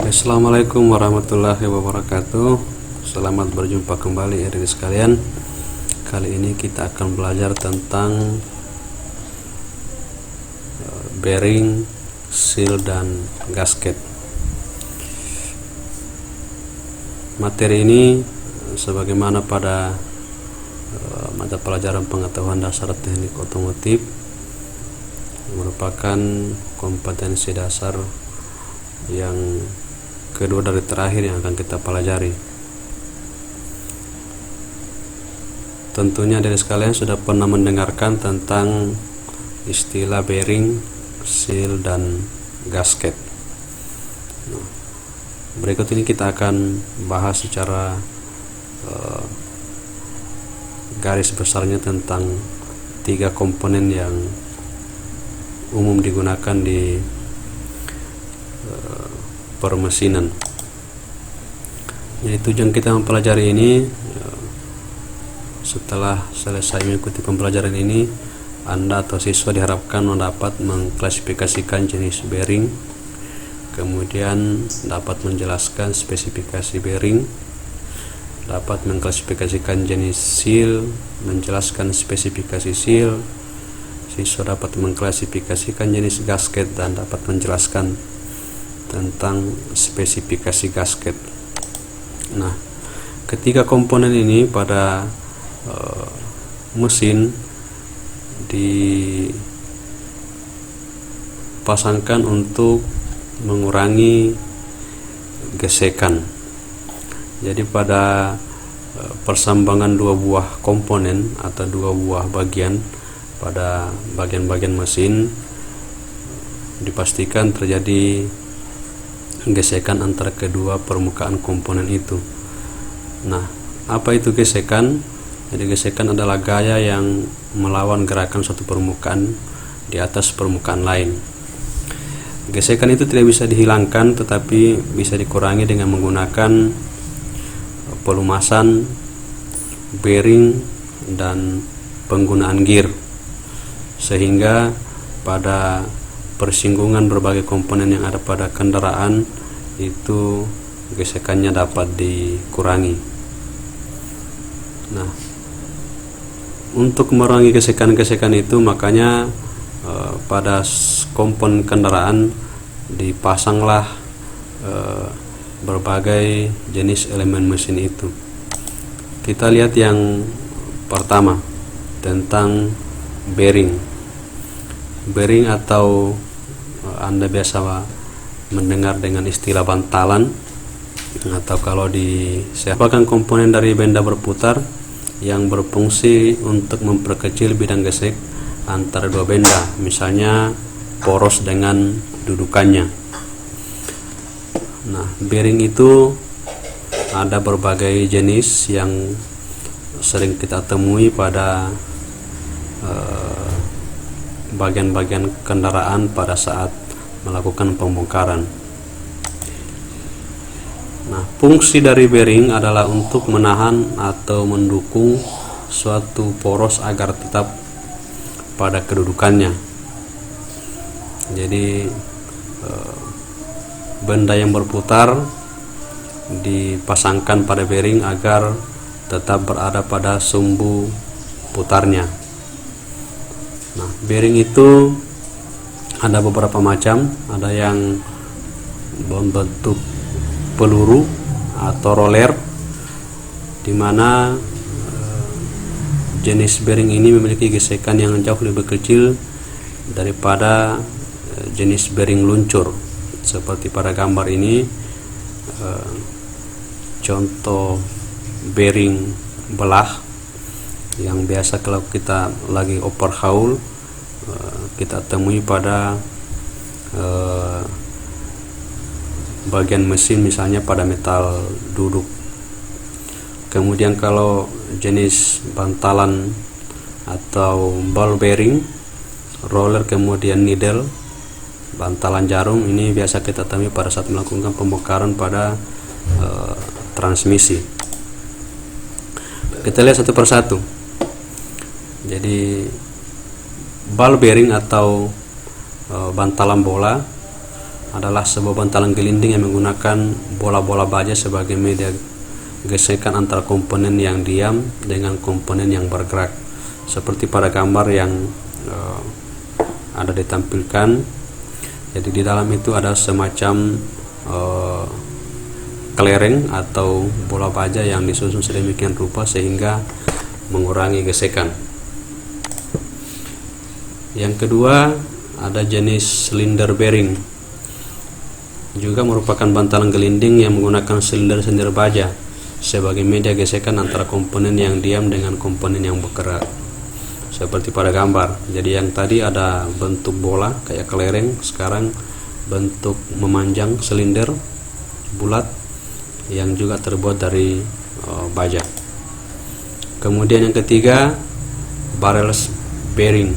Assalamualaikum warahmatullahi wabarakatuh. Selamat berjumpa kembali adik sekalian. Kali ini kita akan belajar tentang bearing, seal, dan gasket. Materi ini sebagaimana pada mata pelajaran pengetahuan dasar teknik otomotif merupakan kompetensi dasar yang kedua dari terakhir yang akan kita pelajari. Tentunya dari sekalian sudah pernah mendengarkan tentang istilah bearing, seal, dan gasket. Berikut ini kita akan bahas secara garis besarnya tentang tiga komponen yang umum digunakan di permesinan. Jadi tujuan kita mempelajari ini, setelah selesai mengikuti pembelajaran ini, Anda atau siswa diharapkan mendapat mengklasifikasikan jenis bearing, kemudian dapat menjelaskan spesifikasi bearing, dapat mengklasifikasikan jenis seal, menjelaskan spesifikasi seal. Siswa dapat mengklasifikasikan jenis gasket dan dapat menjelaskan tentang spesifikasi gasket. Nah, ketiga komponen ini pada mesin dipasangkan untuk mengurangi gesekan. Jadi pada persambangan dua buah komponen atau dua buah bagian pada bagian-bagian mesin dipastikan terjadi gesekan antara kedua permukaan komponen itu. Nah, apa itu gesekan? Jadi gesekan adalah gaya yang melawan gerakan suatu permukaan di atas permukaan lain. Gesekan itu tidak bisa dihilangkan, tetapi bisa dikurangi dengan menggunakan pelumasan, bearing, dan penggunaan gear, sehingga pada persinggungan berbagai komponen yang ada pada kendaraan itu gesekannya dapat dikurangi. Nah, untuk mengurangi gesekan-gesekan itu makanya pada komponen kendaraan dipasanglah berbagai jenis elemen mesin itu. Kita lihat yang pertama tentang bearing. Bearing atau Anda biasa mendengar dengan istilah bantalan, atau kalau merupakan komponen dari benda berputar yang berfungsi untuk memperkecil bidang gesek antara dua benda, misalnya poros dengan dudukannya. Nah, bearing itu ada berbagai jenis yang sering kita temui pada bagian-bagian kendaraan pada saat melakukan pembongkaran. Nah, fungsi dari bearing adalah untuk menahan atau mendukung suatu poros agar tetap pada kedudukannya. Jadi benda yang berputar dipasangkan pada bearing agar tetap berada pada sumbu putarnya. Nah, bearing itu ada beberapa macam, ada yang berbentuk peluru atau roller, di mana jenis bearing ini memiliki gesekan yang jauh lebih kecil daripada jenis bearing luncur. Seperti pada gambar ini, contoh bearing belah yang biasa kalau kita lagi overhaul kita temui pada bagian mesin, misalnya pada metal duduk. Kemudian kalau jenis bantalan atau ball bearing, roller, kemudian needle, bantalan jarum, ini biasa kita temui pada saat melakukan pembongkaran pada transmisi. Kita lihat satu persatu. Jadi ball bearing atau bantalan bola adalah sebuah bantalan gelinding yang menggunakan bola-bola baja sebagai media gesekan antara komponen yang diam dengan komponen yang bergerak, seperti pada gambar yang ada ditampilkan. Jadi di dalam itu ada semacam kelereng atau bola baja yang disusun sedemikian rupa sehingga mengurangi gesekan. Yang kedua, ada jenis silinder bearing, juga merupakan bantalan gelinding yang menggunakan silinder-silinder baja sebagai media gesekan antara komponen yang diam dengan komponen yang bergerak, seperti pada gambar. Jadi yang tadi ada bentuk bola kayak kelereng, sekarang bentuk memanjang silinder bulat yang juga terbuat dari baja. Kemudian yang ketiga, barrel bearing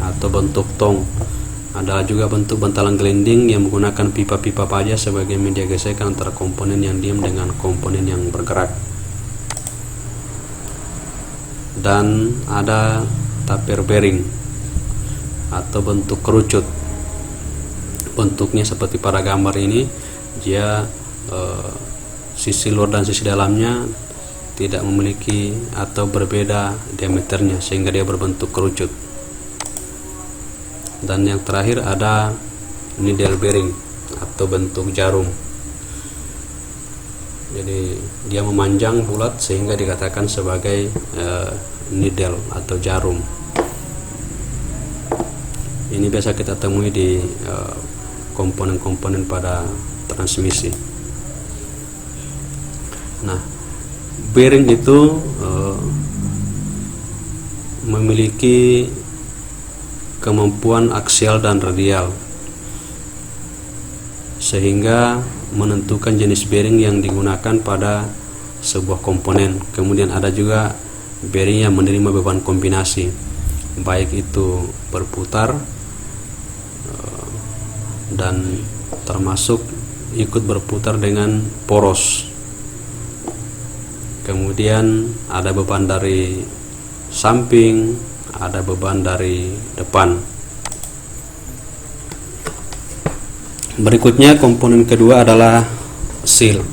atau bentuk tong, adalah juga bentuk bantalan gelinding yang menggunakan pipa-pipa baja sebagai media gesekan antara komponen yang diam dengan komponen yang bergerak. Dan ada taper bearing atau bentuk kerucut. Bentuknya seperti pada gambar ini, dia sisi luar dan sisi dalamnya tidak memiliki atau berbeda diameternya sehingga dia berbentuk kerucut. Dan yang terakhir ada needle bearing atau bentuk jarum. Jadi dia memanjang bulat sehingga dikatakan sebagai needle atau jarum. Ini biasa kita temui di komponen-komponen pada transmisi. Nah, bearing itu memiliki kemampuan aksial dan radial sehingga menentukan jenis bearing yang digunakan pada sebuah komponen. Kemudian ada juga bearing yang menerima beban kombinasi, baik itu berputar dan termasuk ikut berputar dengan poros. Kemudian ada beban dari samping, ada beban dari depan. Berikutnya komponen kedua adalah seal.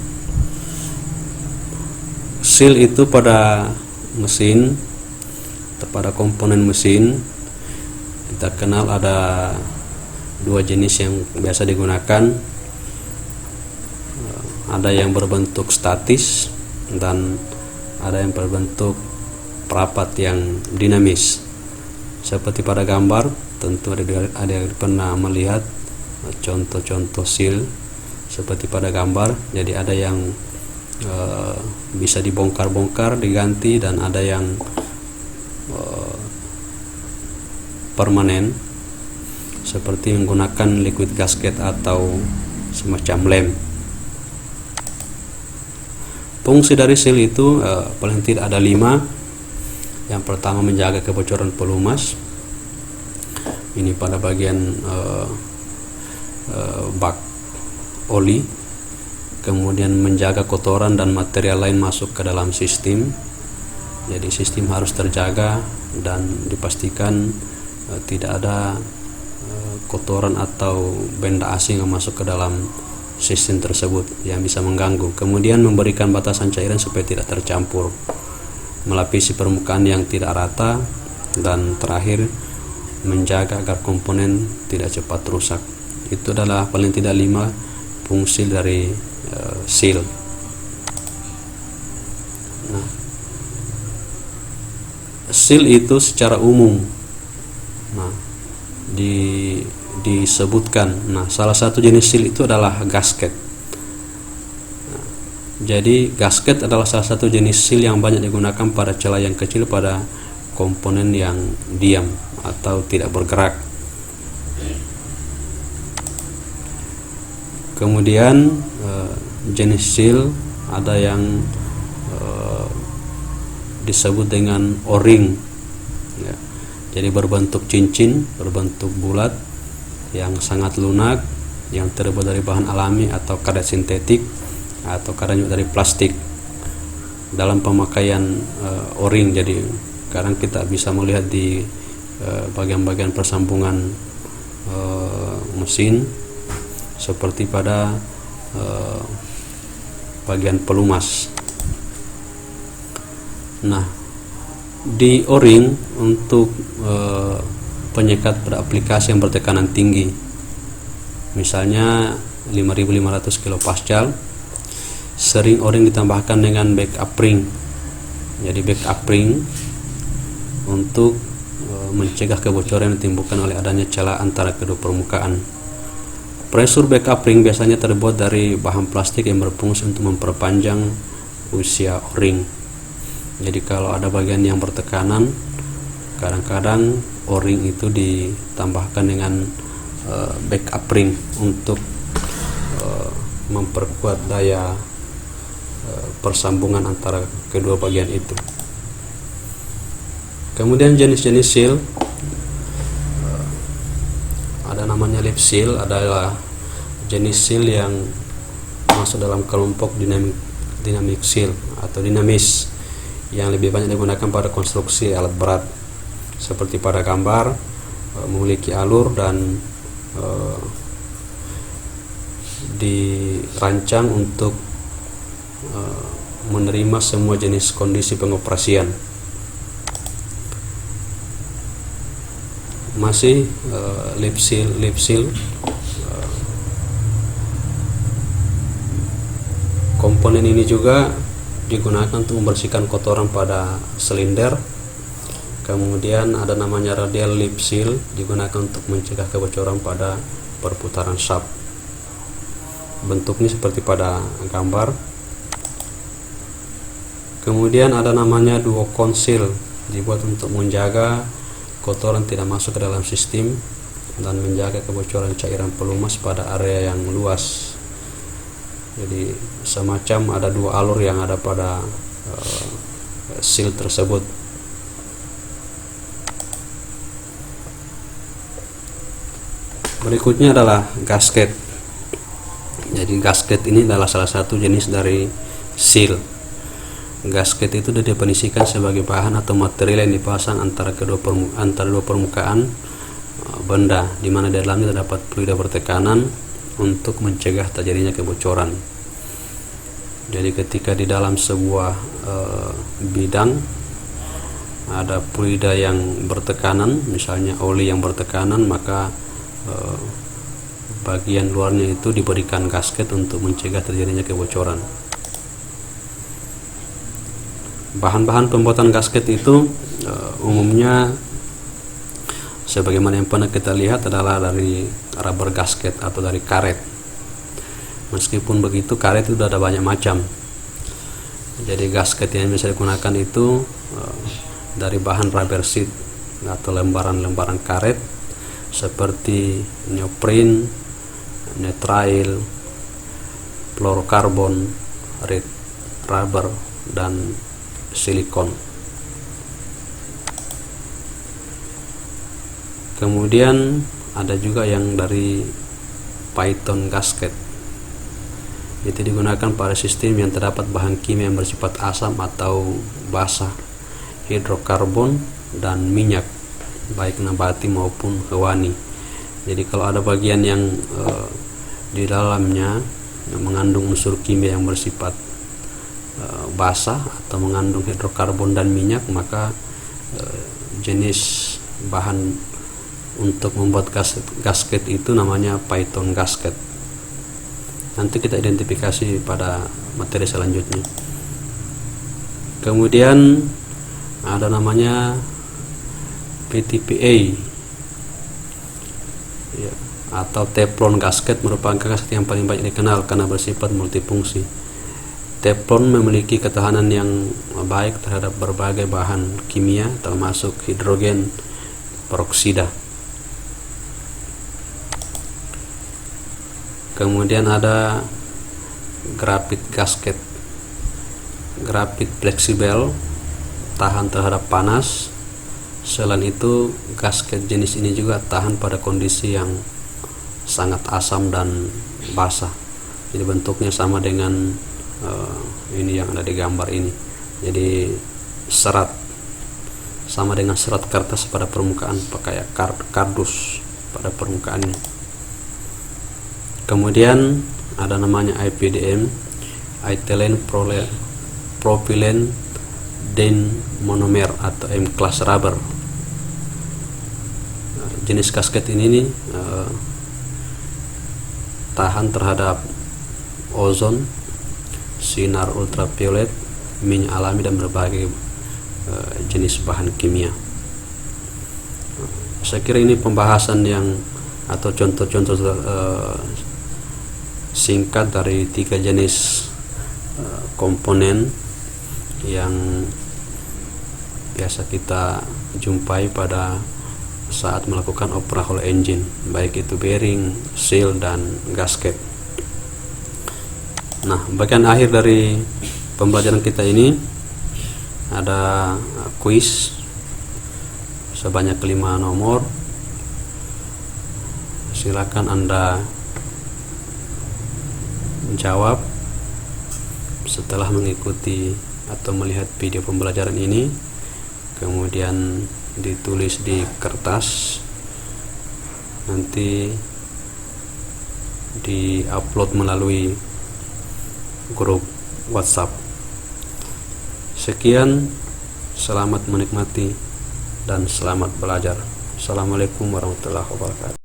Seal itu pada mesin atau pada komponen mesin kita kenal ada dua jenis yang biasa digunakan. Ada yang berbentuk statis dan ada yang berbentuk perapat yang dinamis. Seperti pada gambar, tentu ada yang pernah melihat contoh-contoh seal seperti pada gambar. Jadi ada yang bisa dibongkar-bongkar, diganti, dan ada yang permanen seperti menggunakan liquid gasket atau semacam lem. Fungsi dari seal itu paling tidak ada 5. Yang pertama, menjaga kebocoran pelumas. Ini pada bagian bak oli. Kemudian menjaga kotoran dan material lain masuk ke dalam sistem. Jadi sistem harus terjaga dan dipastikan tidak ada kotoran atau benda asing yang masuk ke dalam sistem tersebut yang bisa mengganggu. Kemudian memberikan batasan cairan supaya tidak tercampur, melapisi permukaan yang tidak rata, dan terakhir menjaga agar komponen tidak cepat rusak. Itu adalah paling tidak 5 fungsi dari seal. Nah, seal itu secara umum disebutkan. Nah, salah satu jenis seal itu adalah gasket. Jadi gasket adalah salah satu jenis seal yang banyak digunakan pada celah yang kecil pada komponen yang diam atau tidak bergerak. Kemudian jenis seal ada yang disebut dengan O-ring, ya. Jadi berbentuk cincin, berbentuk bulat, yang sangat lunak, yang terbuat dari bahan alami atau karet sintetik, atau kadang juga dari plastik. Dalam pemakaian O-ring, jadi sekarang kita bisa melihat di bagian-bagian persambungan mesin seperti pada bagian pelumas. Nah, di O-ring untuk penyekat pada aplikasi yang bertekanan tinggi, misalnya 5500 kilopascal, sering O-ring ditambahkan dengan backup ring. Jadi backup ring untuk mencegah kebocoran yang ditimbulkan oleh adanya celah antara kedua permukaan. Pressure backup ring biasanya terbuat dari bahan plastik yang berfungsi untuk memperpanjang usia O-ring. Jadi kalau ada bagian yang bertekanan, kadang-kadang O-ring itu ditambahkan dengan backup ring untuk memperkuat daya persambungan antara kedua bagian itu. Kemudian jenis-jenis seal, ada namanya lip seal, adalah jenis seal yang masuk dalam kelompok dynamic seal atau dinamis, yang lebih banyak digunakan pada konstruksi alat berat seperti pada gambar, memiliki alur dan dirancang untuk menerima semua jenis kondisi pengoperasian. Masih lip seal, komponen ini juga digunakan untuk membersihkan kotoran pada silinder. Kemudian ada namanya radial lip seal, digunakan untuk mencegah kebocoran pada perputaran shaft. Bentuknya seperti pada gambar. Kemudian ada namanya duocone seal, dibuat untuk menjaga kotoran tidak masuk ke dalam sistem dan menjaga kebocoran cairan pelumas pada area yang luas. Jadi semacam ada dua alur yang ada pada seal tersebut. Berikutnya adalah gasket. Jadi gasket ini adalah salah satu jenis dari seal. Gasket itu didefinisikan sebagai bahan atau material yang dipasang antara dua permukaan benda, di mana di dalamnya terdapat fluida bertekanan untuk mencegah terjadinya kebocoran. Jadi ketika di dalam sebuah bidang ada fluida yang bertekanan, misalnya oli yang bertekanan, maka bagian luarnya itu diberikan gasket untuk mencegah terjadinya kebocoran. Bahan-bahan pembuatan gasket itu umumnya sebagaimana yang pernah kita lihat adalah dari rubber gasket atau dari karet. Meskipun begitu, karet itu ada banyak macam. Jadi gasket yang bisa digunakan itu dari bahan rubber sheet atau lembaran-lembaran karet seperti neoprene, nitrile, fluorokarbon, red rubber, dan silikon. Kemudian ada juga yang dari Python gasket. Itu digunakan pada sistem yang terdapat bahan kimia yang bersifat asam atau basa, hidrokarbon, dan minyak, baik nabati maupun hewani. Jadi kalau ada bagian yang di dalamnya yang mengandung unsur kimia yang bersifat basah atau mengandung hidrokarbon dan minyak, maka jenis bahan untuk membuat gasket itu namanya Python gasket. Nanti kita identifikasi pada materi selanjutnya. Kemudian ada namanya PTPA ya, atau Teflon gasket, merupakan gasket yang paling banyak dikenal karena bersifat multifungsi. Teflon memiliki ketahanan yang baik terhadap berbagai bahan kimia termasuk hidrogen peroksida. Kemudian ada grafit gasket. Grafit fleksibel, tahan terhadap panas. Selain itu, gasket jenis ini juga tahan pada kondisi yang sangat asam dan basah. Jadi bentuknya sama dengan ini yang ada di gambar ini. Jadi serat, sama dengan serat kertas pada permukaan, kayak kardus pada permukaannya. Kemudian ada namanya IPDM, ethylene propylene monomer atau M class rubber. Jenis gasket ini tahan terhadap ozon, sinar ultraviolet, minyak alami, dan berbagai jenis bahan kimia. Saya kira ini pembahasan yang atau contoh-contoh singkat dari 3 jenis komponen yang biasa kita jumpai pada saat melakukan overhaul engine, baik itu bearing, seal, dan gasket. Nah, bagian akhir dari pembelajaran kita ini ada kuis sebanyak 5 nomor. Silakan Anda jawab setelah mengikuti atau melihat video pembelajaran ini, kemudian ditulis di kertas, nanti di-upload melalui grup WhatsApp. Sekian, selamat menikmati dan selamat belajar. Assalamualaikum warahmatullahi wabarakatuh.